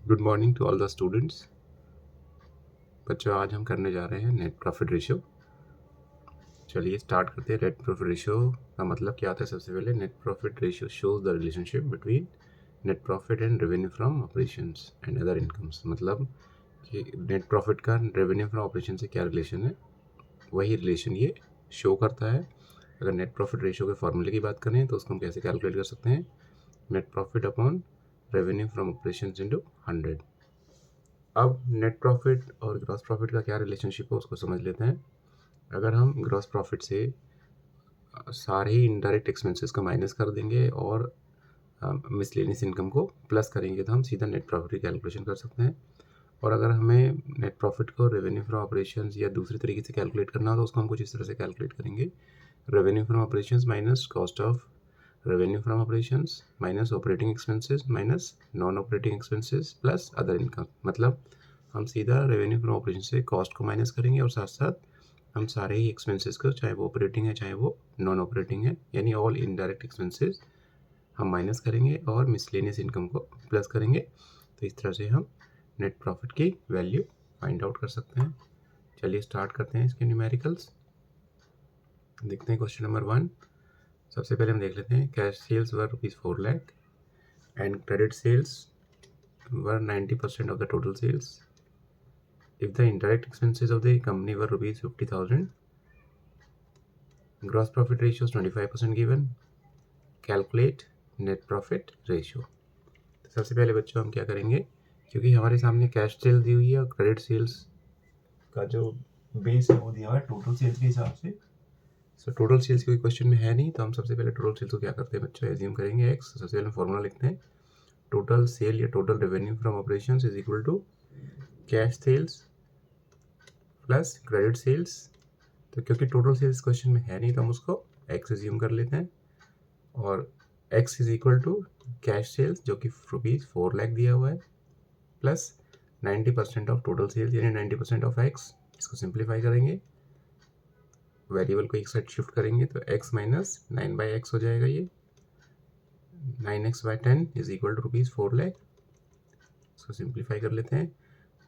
Good morning to all the students. बच्चों, आज हम करने जा रहे हैं नेट प्रॉफिट रेशियो। चलिए स्टार्ट करते हैं। नेट प्रॉफिट रेशियो का मतलब क्या होता है? सबसे पहले net profit ratio shows the relationship between net profit and revenue from operations and other incomes. मतलब कि नेट प्रॉफिट का रेवेन्यू फ्रॉम ऑपरेशन से क्या रिलेशन है, वही रिलेशन ये शो करता है। अगर नेट प्रॉफिट रेशियो के फॉर्मूले की बात करें तो उसको हम कैसे कैलकुलेट कर सकते हैं? Net profit upon revenue from operations into 100। अब नेट प्रॉफिट और ग्रॉस प्रॉफिट का क्या रिलेशनशिप है उसको समझ लेते हैं। अगर हम ग्रॉस प्रॉफिट से सारे ही इनडायरेक्ट एक्सपेंसेस को माइनस कर देंगे और मिसलेनियस इनकम को प्लस करेंगे तो हम सीधा नेट प्रॉफिट की कैलकुलेशन कर सकते हैं। और अगर हमें नेट प्रॉफिट को रेवेन्यू फ्रॉम ऑपरेशंस या दूसरे तरीके से कैलकुलेट करना हो तो उसको हम कुछ इस तरह से कैलकुलेट करेंगे। Revenue from operations minus cost of revenue from operations minus operating expenses minus non operating expenses plus other income. मतलब हम सीधा रेवेन्यू फ्रॉम ऑपरेशन से कॉस्ट को माइनस करेंगे और साथ साथ हम सारे ही एक्सपेंसेस को, चाहे वो ऑपरेटिंग है चाहे वो नॉन ऑपरेटिंग है, यानी ऑल इनडायरेक्ट एक्सपेंसेस हम माइनस करेंगे और मिसलेनियस इनकम को प्लस करेंगे। तो इस तरह से हम नेट प्रॉफिट की वैल्यू फाइंड आउट कर सकते हैं। चलिए स्टार्ट करते हैं इसके न्यूमेरिकल्स। देखते हैं क्वेश्चन नंबर 1। सबसे पहले हम देख लेते हैं cash sales were ₹4 lakh and credit sales were 90% of the total sales. If the indirect expenses of the company were ₹50,000, gross profit ratio is 25% given. Calculate net profit ratio. तो सबसे पहले बच्चों हम क्या करेंगे, क्योंकि हमारे सामने कैश सेल दी हुई है और क्रेडिट सेल्स का जो बेस है वो दिया हुआ है टोटल सेल्स के हिसाब से। सो टोटल सेल्स कोई क्वेश्चन में है नहीं, तो हम सबसे पहले टोटल सेल्स को क्या करते हैं बच्चों, एज्यूम करेंगे एक्स। सबसे पहले फॉर्मूला लिखते हैं, टोटल सेल या total revenue from operations is equal to cash sales plus credit sales. तो क्योंकि टोटल सेल्स क्वेश्चन में है नहीं तो हम उसको एक्स एज्यूम कर लेते हैं और X is equal to cash sales जो कि ₹4 लाख दिया हुआ है प्लस 90% ऑफ टोटल सेल्स यानी 90% ऑफ एक्स। इसको सिंप्लीफाई करेंगे, वेरिएबल को एक साइड शिफ्ट करेंगे तो x माइनस 9/x हो जाएगा। ये 9x/10 is equal to ₹4 lakh. इसको सिंप्लीफाई कर लेते हैं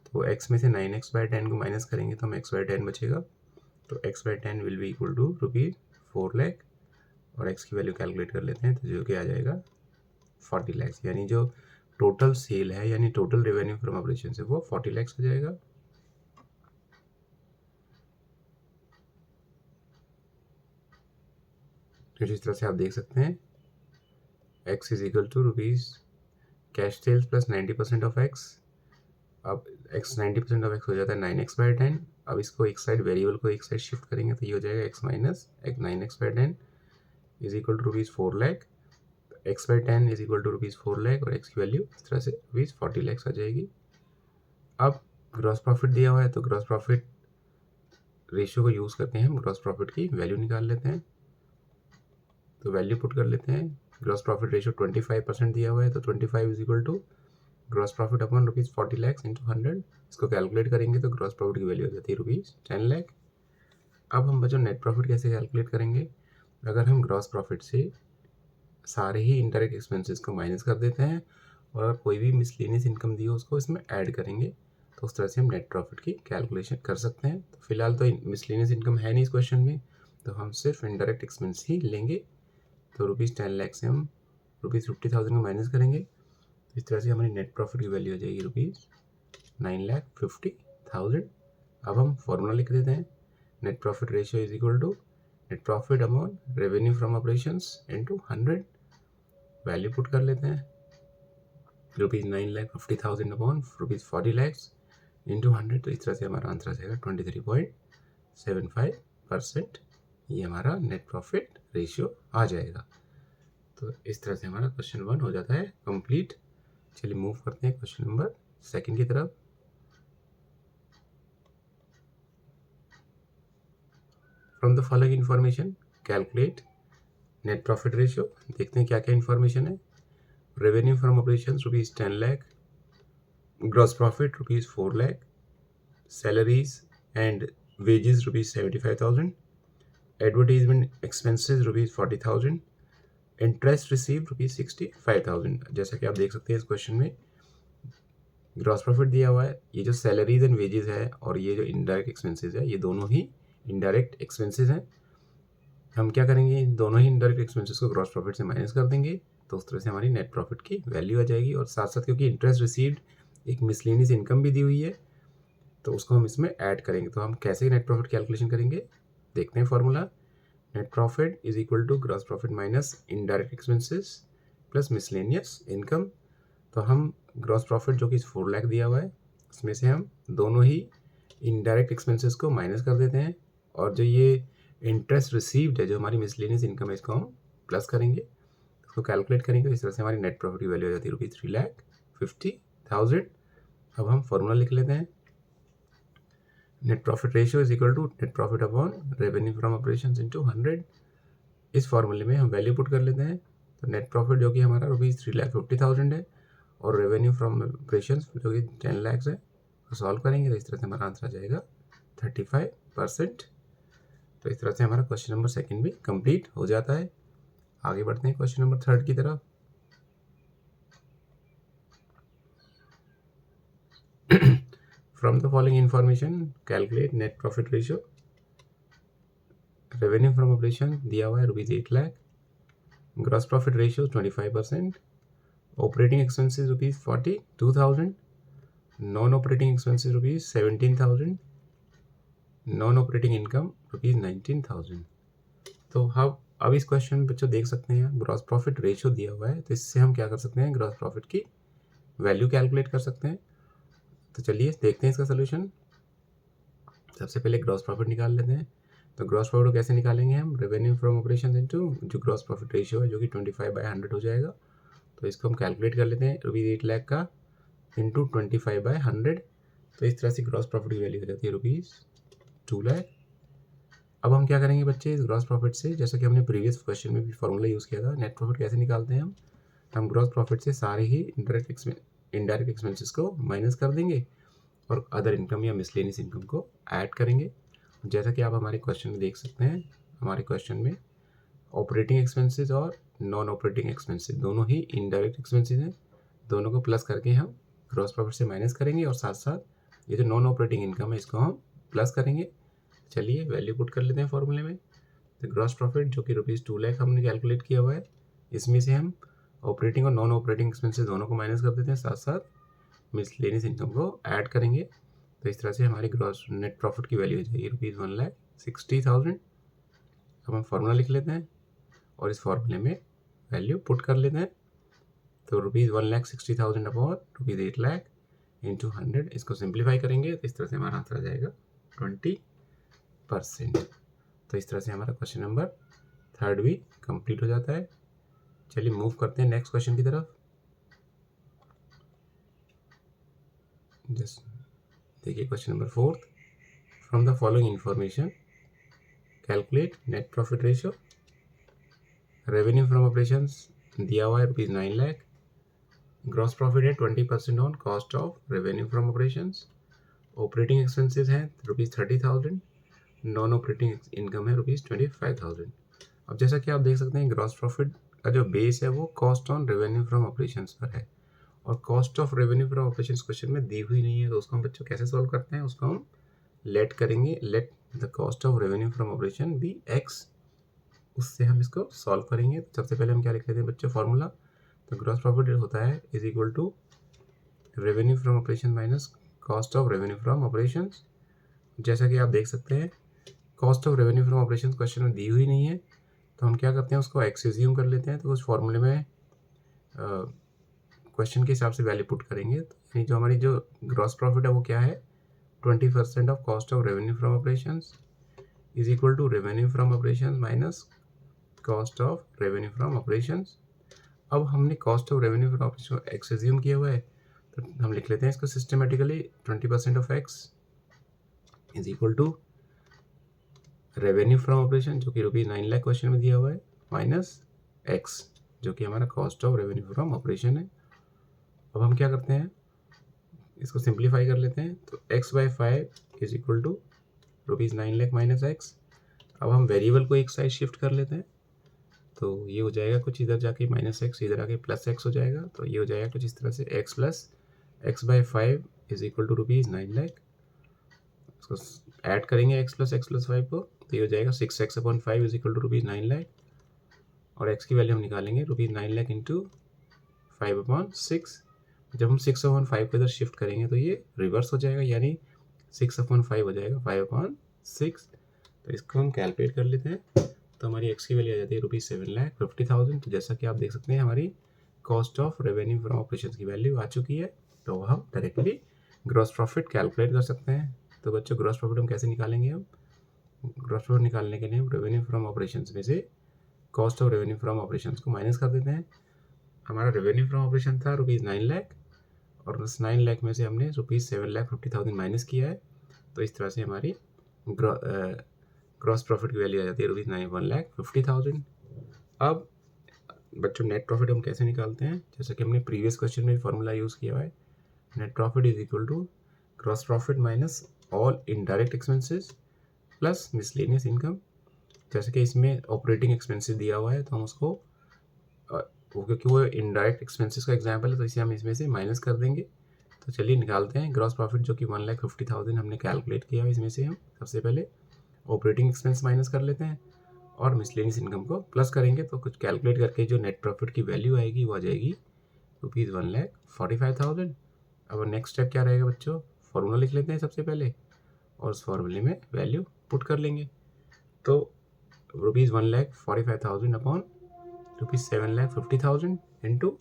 तो x में से 9x/10 को माइनस करेंगे तो हम x/10 बचेगा। तो x/10 will be equal to ₹4 lakh और x की वैल्यू कैलकुलेट कर लेते हैं तो जो कि आ जाएगा 40 लाख। यानी जो टोटल सेल है यानी टोटल रेवेन्यू फ्रॉम ऑपरेशन से वो 40 लाख हो जाएगा। तो इस तरह से आप देख सकते हैं x is equal to rupees cash sales plus 90% of x। अब x 90% ऑफ x हो जाता है 9x/10। अब इसको एक साइड वेरिएबल को एक साइड शिफ्ट करेंगे तो ये हो जाएगा x minus 9x/10 is equal to ₹4 lakh. x/10 is equal to ₹4 lakh और x की वैल्यू इस तरह से ₹40 लाख आ जाएगी। अब ग्रॉस प्रॉफिट दिया हुआ है तो ग्रॉस प्रॉफिट रेशियो को यूज़ करके हम ग्रॉस प्रॉफिट की वैल्यू निकाल लेते हैं। तो वैल्यू पुट कर लेते हैं। ग्रॉस प्रॉफिट रेशियो 25% दिया हुआ है तो 25 is equal to gross profit upon ₹40 lakh into 100। इसको कैलकुलेट करेंगे तो ग्रॉस प्रॉफिट की वैल्यू हो जाती है ₹10 लाख। अब हम बच्चों नेट प्रॉफिट कैसे कैलकुलेट करेंगे? अगर हम ग्रॉस प्रॉफिट से सारे ही इनडायरेक्ट एक्सपेंसेस को माइनस कर देते हैं और कोई भी मिसलेनियस इनकम दी हो उसको इसमें ऐड करेंगे तो उस तरह से हम नेट प्रॉफिट की कैलकुलेशन कर सकते हैं। तो फिलहाल तो मिसलेनियस इनकम है नहीं इस क्वेश्चन में, तो हम सिर्फ इनडायरेक्ट एक्सपेंस ही लेंगे। तो ₹10 लाख से हम ₹50,000 को माइनस करेंगे। इस तरह से हमारी नेट प्रॉफिट की वैल्यू हो जाएगी ₹9,50,000। अब हम फॉर्मूला लिख देते हैं, net profit ratio is equal to net profit among revenue from operations into 100। Value put कर लेते हैं, ₹9,50,000 अपॉन ₹40 लाख इंटू 100। तो इस तरह से हमारा आंसर आ जाएगा 23.75%। ये हमारा नेट प्रॉफिट रेशियो आ जाएगा। तो इस तरह से हमारा क्वेश्चन 1 हो जाता है कंप्लीट। चलिए मूव करते हैं क्वेश्चन नंबर 2 की तरफ। From the following information calculate net profit ratio. देखते हैं क्या क्या इन्फॉर्मेशन है। Revenue from operations ₹10 lakh, gross profit ₹4 lakh, salaries and wages ₹75,000, advertisement expenses ₹40,000, interest receive ₹65,000। जैसा कि आप देख सकते हैं इस क्वेश्चन में ग्रॉस प्रॉफिट दिया हुआ है, ये जो सैलरीज एंड वेजेस है और ये जो इनडायरेक्ट एक्सपेंसेस है, ये दोनों ही इनडायरेक्ट एक्सपेंसेस हैं। हम क्या करेंगे, इन दोनों ही इनडायरेक्ट एक्सपेंसेस को ग्रॉस प्रॉफिट से माइनस कर देंगे, तो उस तरह से हमारी नेट प्रॉफिट की वैल्यू आ जाएगी। और साथ साथ क्योंकि इंटरेस्ट रिसीव्ड एक मिसलेनियस इनकम भी दी हुई है, तो उसको हम इसमें ऐड करेंगे। तो हम कैसे नेट प्रॉफिट कैलकुलेशन करेंगे, देखते हैं formula. Net profit is equal to gross profit minus indirect expenses plus miscellaneous income. तो हम ग्रॉस प्रॉफिट जो कि 4 लाख दिया हुआ है, उसमें से हम दोनों ही इनडायरेक्ट एक्सपेंसेस को माइनस कर देते हैं, और जो ये इंटरेस्ट रिसीव्ड है, जो हमारी मिसलेनियस इनकम है, इसको हम प्लस करेंगे, इसको कैलकुलेट करेंगे। इस तरह से हमारी नेट प्रॉफिट की वैल्यू हो जाती है ₹3,50,000। अब हम फॉर्मूला लिख लेते हैं। Net profit ratio is equal to net profit upon revenue from operations into 100। इस फॉर्मूले में हम वैल्यू पुट कर लेते हैं। तो नेट प्रॉफिट जो कि हमारा ₹3,50,000 है, और रेवेन्यू फ्रॉम ऑपरेशंस जो कि 10 लाख है, तो सॉल्व करेंगे तो इस तरह से हमारा आंसर आ जाएगा 35%। तो इस तरह से हमारा क्वेश्चन नंबर 2 भी कंप्लीट हो जाता है। आगे बढ़ते हैं क्वेश्चन नंबर 3 की तरफ। From the following information calculate net profit ratio. Revenue from operation दिया हुआ है ₹8 lakh, gross profit ratio 25%, operating expenses ₹42,000, non operating expenses ₹17,000, non operating income ₹19,000। तो हम अब इस क्वेश्चन में बच्चों देख सकते हैं ग्रॉस प्रॉफिट रेशियो दिया हुआ है, तो इससे हम क्या कर सकते हैं, ग्रॉस प्रॉफिट की वैल्यू कैलकुलेट कर सकते हैं। तो चलिए देखते हैं इसका सोल्यूशन। सबसे पहले ग्रॉस प्रॉफिट निकाल लेते हैं। तो ग्रॉस प्रॉफिट को कैसे निकालेंगे हम, रेवेन्यू फ्रॉम ऑपरेशन इनटू जो ग्रॉस प्रॉफिट रेशियो है, जो कि 25/100 हो जाएगा। तो इसको हम कैलकुलेट कर लेते हैं, ₹8 लाख का इंटू 25/100। तो इस तरह से ग्रॉस प्रॉफिट की वैल्यू हो जाती है ₹2 लाख। अब हम क्या करेंगे बच्चे, इस ग्रॉस प्रॉफिट से, जैसा कि हमने प्रीवियस क्वेश्चन में भी फॉर्मूला यूज़ किया था, नेट प्रॉफिट कैसे निकालते हैं हम ग्रॉस प्रॉफिट से सारे ही इनडायरेक्ट एक्सपेंसेस को माइनस कर देंगे और अदर इनकम या मिसलेनियस इनकम को ऐड करेंगे। जैसा कि आप हमारे क्वेश्चन में देख सकते हैं, हमारे क्वेश्चन में ऑपरेटिंग एक्सपेंसेस और नॉन ऑपरेटिंग एक्सपेंसेस दोनों ही इनडायरेक्ट एक्सपेंसेस हैं, दोनों को प्लस करके हम ग्रॉस प्रॉफिट से माइनस करेंगे, और साथ साथ ये जो नॉन ऑपरेटिंग इनकम है, इसको हम प्लस करेंगे। चलिए वैल्यू पुट कर लेते हैं फॉर्मूले में। तो ग्रॉस प्रॉफिट जो कि ₹2 लाख हमने कैलकुलेट किया हुआ है, इसमें से हम ऑपरेटिंग और नॉन ऑपरेटिंग एक्सपेंसेस दोनों को माइनस कर देते हैं, साथ साथ मिसलेनियस इनकम को ऐड करेंगे। तो इस तरह से हमारी ग्रॉस नेट प्रॉफिट की वैल्यू हो जाएगी ₹1,60,000। अब हम फॉर्मूला लिख लेते हैं और इस फॉर्मूले में वैल्यू पुट कर लेते हैं। तो ₹1,60,000 अपॉन ₹8 लाख इंटू 100, इसको सिंप्लीफाई करेंगे तो इस तरह से हमारा आंसर आ जाएगा 20%। तो इस तरह से हमारा क्वेश्चन नंबर 3 भी कंप्लीट हो जाता है। चलिए मूव करते हैं नेक्स्ट क्वेश्चन की तरफ। जस्ट देखिए question number 4। From the following information calculate net profit ratio. Revenue from operations दिया हुआ है ₹9 लाख, ग्रॉस प्रॉफिट है 20% on cost of revenue from operations, operating expenses हैं ₹30,000, नॉन ऑपरेटिंग इनकम है ₹25,000। अब जैसा कि आप देख सकते हैं ग्रॉस प्रॉफिट का जो बेस है वो cost on revenue from operations पर है, और cost of revenue from operations question में दी हुई नहीं है, तो उसको हम बच्चों कैसे सॉल्व करते हैं, उसको हम लेट करेंगे, let the cost of revenue from operation be X, उससे हम इसको सॉल्व करेंगे। तो सबसे पहले हम क्या लिख लेते हैं बच्चों फॉर्मूला। तो ग्रॉस प्रॉफिट होता है is equal to revenue from operation minus cost of revenue from operations. जैसा कि आप देख सकते हैं cost of revenue from operation question में दी हुई नहीं है, तो हम क्या करते हैं उसको एक्स एज्यूम कर लेते हैं। तो उस फॉर्मूले में क्वेश्चन के हिसाब से वैल्यू पुट करेंगे। तो यानी जो हमारी जो ग्रॉस प्रॉफिट है वो क्या है, 20% of cost of revenue from operations is equal to revenue from operations minus cost of revenue from operations. अब हमने cost of revenue from operation X assume किया हुआ है, तो हम लिख लेते हैं इसको systematically 20% of X is equal to revenue from operation जो कि ₹9 लाख क्वेश्चन में दिया हुआ है, माइनस एक्स जो कि हमारा cost of revenue from operation है। अब हम क्या करते हैं, इसको सिंप्लीफाई कर लेते हैं। तो x/5 is equal to ₹9 lakh minus X. अब हम वेरिएबल को एक साइड शिफ्ट कर लेते हैं, तो ये हो जाएगा कुछ इधर जाके माइनस एक्स, इधर आके प्लस एक्स हो जाएगा। तो ये हो जाएगा कुछ इस तरह से x plus x/5 is equal to ₹9,00,000। इसको ऐड करेंगे x प्लस 5 को, तो ये हो जाएगा 6x/5 इज इक्वल टू ₹9,00,000। और x की वैल्यू हम निकालेंगे ₹9,00,000 इंटू 5/6। जब हम 6/5 को इधर शिफ्ट करेंगे तो ये रिवर्स हो जाएगा, यानी 6/5 हो जाएगा 5/6। तो इसको हम कैलकुलेट कर लेते हैं। तो हमारी x की वैल्यू आ जाती है ₹7,50,000। तो जैसा कि आप देख सकते हैं हमारी cost of revenue from operation की वैल्यू आ चुकी है। तो हम डायरेक्टली ग्रॉस प्रॉफिट कैलकुलेट कर सकते हैं। तो बच्चों ग्रॉस प्रॉफिट हम कैसे निकालेंगे? हम ग्रॉस प्रॉफिट निकालने के लिए हम रेवेन्यू फ्रॉम ऑपरेशंस में से cost of revenue from operations को माइनस कर देते हैं। हमारा रेवेन्यू फ्रॉम ऑपरेशन था ₹9,00,000, और उस 9,00,000 में से हमने ₹7,50,000 माइनस किया है। तो इस तरह से हमारी ग्रॉस प्रॉफिट की वैल्यू आ जाती है ₹1,50,000। अब बच्चों नेट प्रॉफिट हम कैसे निकालते हैं? जैसे कि हमने प्रीवियस क्वेश्चन में फॉर्मूला यूज़ किया हुआ है, net profit is equal to gross profit minus all indirect expenses plus miscellaneous income. जैसे कि इसमें ऑपरेटिंग एक्सपेंसेस दिया हुआ है, तो हम उसको क्योंकि वो इनडायरेक्ट एक्सपेंसेस का एग्जाम्पल है, तो इसे हम इसमें से माइनस कर देंगे। तो चलिए निकालते हैं ग्रॉस प्रॉफिट, जो कि 1,50,000 हमने कैलकुलेट किया है। इसमें से हम सबसे पहले ऑपरेटिंग एक्सपेंस माइनस कर लेते हैं और मिसलेनियस इनकम को प्लस करेंगे। तो कुछ कैलकुलेट करके जो नेट प्रॉफिट की वैल्यू आएगी वो आ जाएगी ₹1,45,000। अब नेक्स्ट स्टेप क्या रहेगा बच्चों? फॉर्मूला लिख लेते हैं सबसे पहले और उस फॉर्मूले में वैल्यू पुट कर लेंगे। तो ₹1,45,000 अपॉन ₹7,50,000 इंटू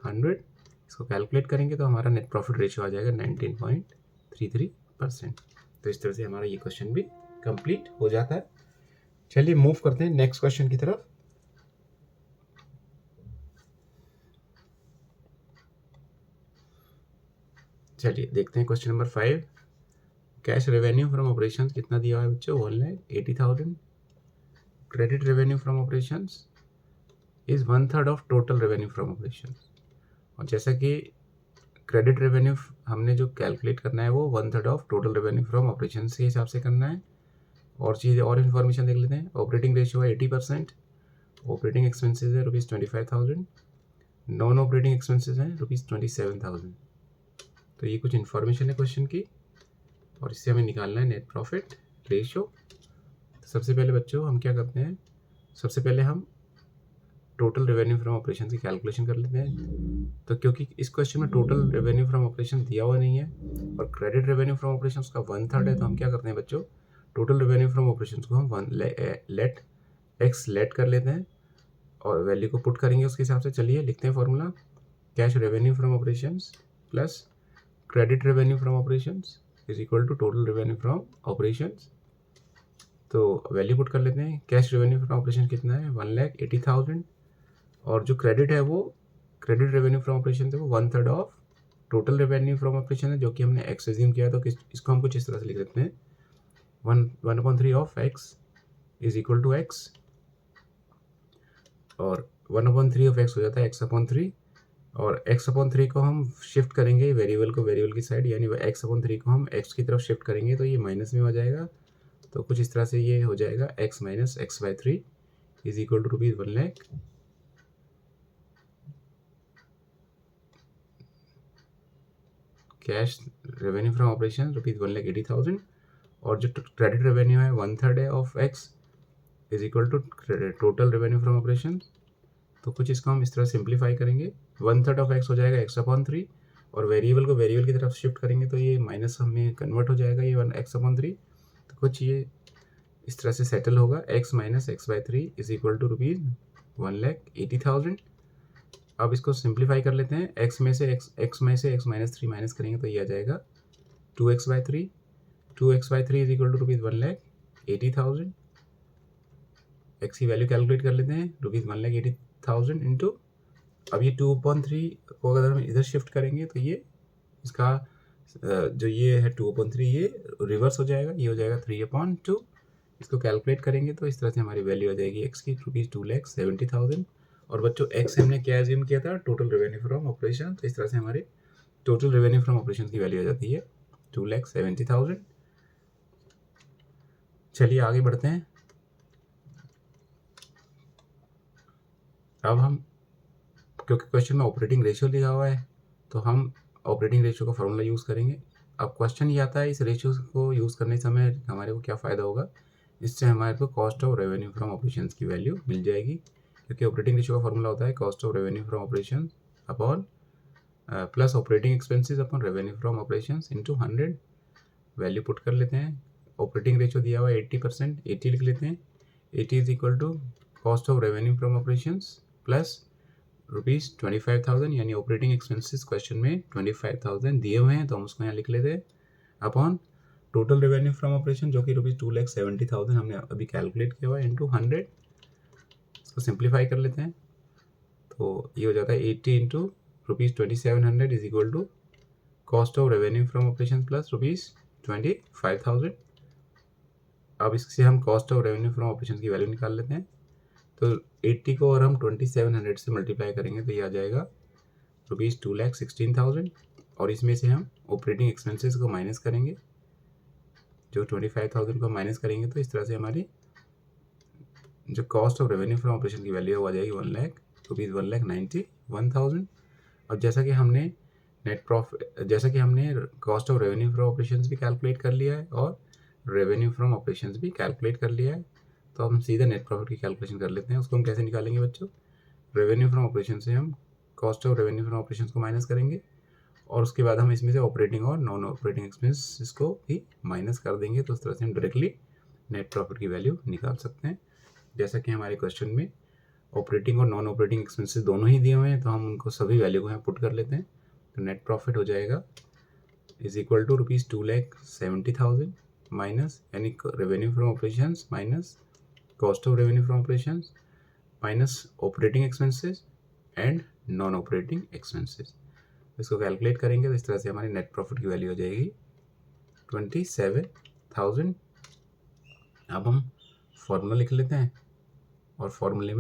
100, इसको कैलकुलेट करेंगे तो हमारा नेट प्रॉफिट रेशियो आ जाएगा 19.33%। तो इस तरह से हमारा ये क्वेश्चन भी कंप्लीट हो जाता है। चलिए मूव करते हैं नेक्स्ट क्वेश्चन की तरफ। चलिए देखते हैं question number 5। Cash revenue from operation कितना दिया हुआ है बच्चों? 1,80,000। Credit revenue from operation is 1/3 of total revenue from operation. और जैसा कि क्रेडिट रेवेन्यू हमने जो कैलकुलेट करना है वो 1/3 of total revenue from operation के हिसाब से करना है। और चीज़ें और इन्फॉर्मेशन देख लेते हैं। ऑपरेटिंग रेशियो है 80%। ऑपरेटिंग एक्सपेंसेस है ₹25,000। नॉन ऑपरेटिंग एक्सपेंसेस हैं ₹27,000। तो ये कुछ इन्फॉर्मेशन है क्वेश्चन की, और इससे हमें निकालना है नेट प्रॉफिट रेशियो। तो सबसे पहले बच्चों हम क्या करते हैं? सबसे पहले हम टोटल रेवेन्यू फ्रॉम ऑपरेशन की कैलकुलेशन कर लेते हैं। तो क्योंकि इस क्वेश्चन में टोटल रेवेन्यू फ्रॉम ऑपरेशन दिया हुआ नहीं है और क्रेडिट रेवेन्यू फ्रॉम ऑपरेशन का 1/3 है, तो हम क्या करते हैं बच्चों? टोटल रेवेन्यू फ्रॉम ऑपरेशन को हम लेट कर लेते हैं और वैल्यू को पुट करेंगे उसके हिसाब से। चलिए लिखते हैं formula. Cash revenue from operations plus credit revenue from operations is equal to total revenue from operations. तो वैल्यू पुट कर लेते हैं। कैश रेवेन्यू फ्रॉम ऑपरेशन कितना है? 1,80,000। और जो क्रेडिट है वो क्रेडिट रेवेन्यू फ्रॉम ऑपरेशन है वो 1/3 of total revenue from operation है, जो कि हमने एक्स एज्यूम किया। तो इसको हम कुछ इस तरह से लिख लेते हैं। 1/3 of X is equal to X, और 1/3 ऑफ एक्स हो जाता है x/3। और x/3 को हम शिफ्ट करेंगे वेरिएबल को वेरिएबल की साइड, यानी x/3 को हम x की तरफ शिफ्ट करेंगे तो ये माइनस में हो जाएगा। तो कुछ इस तरह से ये हो जाएगा x minus x/3 is equal to ₹1,00,000। Cash revenue from operation ₹1,80,000, और जो क्रेडिट रेवेन्यू है 1/3 है of x is equal to total revenue from operation. तो कुछ इसको हम इस तरह सिंप्लीफाई करेंगे। 1/3 ऑफ x हो जाएगा x/3, और वेरिएबल को वेरिएबल की तरफ शिफ्ट करेंगे तो ये माइनस हमें कन्वर्ट हो जाएगा ये x/3। तो कुछ ये इस तरह से सेटल होगा। x minus x/3 is equal to ₹1,80,000। अब इसको सिंप्लीफाई कर लेते हैं। x में से x माइनस 3 माइनस करेंगे तो ये आ जाएगा 2x/3। 2x/3 is equal to ₹1,80,000। x की वैल्यू कैलकुलेट कर लेते हैं। ₹1,80,000 इंटू, अब ये 2/3 को अगर हम इधर शिफ्ट करेंगे तो ये इसका जो ये है 2/3 ये रिवर्स हो जाएगा, ये हो जाएगा 3/2। इसको कैलकुलेट करेंगे तो इस तरह से हमारी वैल्यू आ जाएगी x की ₹2,70,000। और बच्चों x हमने क्या एज्यूम किया था? Total revenue from operation. तो इस तरह से हमारी टोटल रेवेन्यू फ्रॉम ऑपरेशन की वैल्यू आ जाती है 2,70,000। चलिए आगे बढ़ते हैं। अब हम, क्योंकि क्वेश्चन में ऑपरेटिंग रेशियो लिखा हुआ है, तो हम ऑपरेटिंग रेशियो का फॉर्मूला यूज़ करेंगे। अब क्वेश्चन ये आता है इस रेशियो को यूज़ करने समय हमारे को क्या फ़ायदा होगा, इससे हमारे को cost of revenue from operations की वैल्यू मिल जाएगी, क्योंकि ऑपरेटिंग रेशियो का फॉर्मूला होता है cost of revenue from operation upon plus operating expenses upon revenue from operations into 100। Value put कर लेते हैं। ऑपरेटिंग रेशियो दिया हुआ है 80%, 80 लिख लेते हैं। 80 is equal to cost of revenue from operations plus ₹25,000, यानी ऑपरेटिंग एक्सपेंसेस क्वेश्चन में 25,000 दिए हुए हैं तो हम उसको यहाँ लिख लेते हैं, upon total revenue from operation जो कि ₹2,70,000 हमने अभी कैलकुलेट किया हुआ है इंटू 100। इसको सिंप्लीफाई कर लेते हैं तो ये हो जाता है 80 into ₹2,700 is equal to cost of revenue from operation plus ₹25,000। अब इससे हम cost of revenue from operation की वैल्यू निकाल लेते हैं। तो 80 को और हम 2700 से मल्टीप्लाई करेंगे तो ये आ जाएगा ₹2,16,000, और इसमें से हम ऑपरेटिंग एक्सपेंसेस को माइनस करेंगे, जो 25,000 को माइनस करेंगे तो इस तरह से हमारी जो cost of revenue from operation की वैल्यू आ जाएगी ₹1,91,000। अब जैसा कि हमने cost of revenue from operations भी कैलकुलेट कर लिया है और रेवेन्यू फ्रॉम ऑपरेशंस भी कैलकुलेट कर लिया है, तो हम सीधा नेट प्रॉफिट की कैलकुलेशन कर लेते हैं। उसको हम कैसे निकालेंगे बच्चों, रेवेन्यू फ्रॉम ऑपरेशन से हम cost of revenue from operation को माइनस करेंगे और उसके बाद हम इसमें से ऑपरेटिंग और नॉन ऑपरेटिंग एक्सपेंस को भी माइनस कर देंगे, तो उस तरह से हम डायरेक्टली नेट प्रॉफिट की वैल्यू निकाल सकते हैं। जैसा कि हमारे क्वेश्चन में ऑपरेटिंग और नॉन ऑपरेटिंग एक्सपेंसेस दोनों ही दिए हुए हैं तो हम उनको सभी वैल्यू को यहाँ पुट कर लेते हैं। तो नेट प्रॉफिट हो जाएगा इज इक्वल टू ₹2,70,000 माइनस, यानी revenue from operations minus cost of revenue from operations minus operating expenses and non operating expenses. इसको कैलकुलेट करेंगे तो इस तरह से हमारी नेट प्रॉफिट की वैल्यू हो जाएगी 27,000। अब हम फॉर्मूला लिख लेते हैं और फॉर्मूला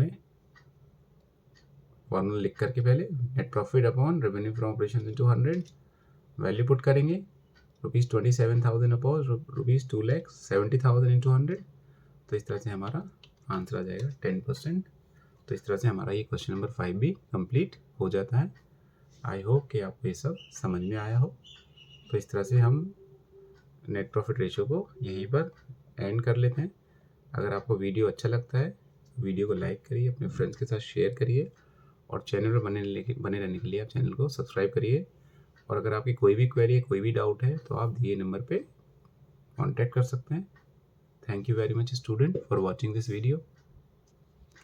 लिख करके पहले net profit upon revenue from operation into 100 value put करेंगे, ₹27,000 अपॉन ₹2,70,000 इंटू 100, तो इस तरह से हमारा आंसर आ जाएगा 10%। तो इस तरह से हमारा ये क्वेश्चन नंबर 5 भी कंप्लीट हो जाता है। आई होप कि आपको ये सब समझ में आया हो। तो इस तरह से हम नेट प्रॉफिट रेशियो को यहीं पर एंड कर लेते हैं। अगर आपको वीडियो अच्छा लगता है वीडियो को लाइक करिए, अपने फ्रेंड्स के साथ शेयर करिए और चैनल पर बने रहने के लिए आप चैनल को सब्सक्राइब करिए। और अगर आपकी कोई भी क्वेरी है, कोई भी डाउट है तो आप दिए नंबर पे कांटेक्ट कर सकते हैं। Thank you very much student for watching this video.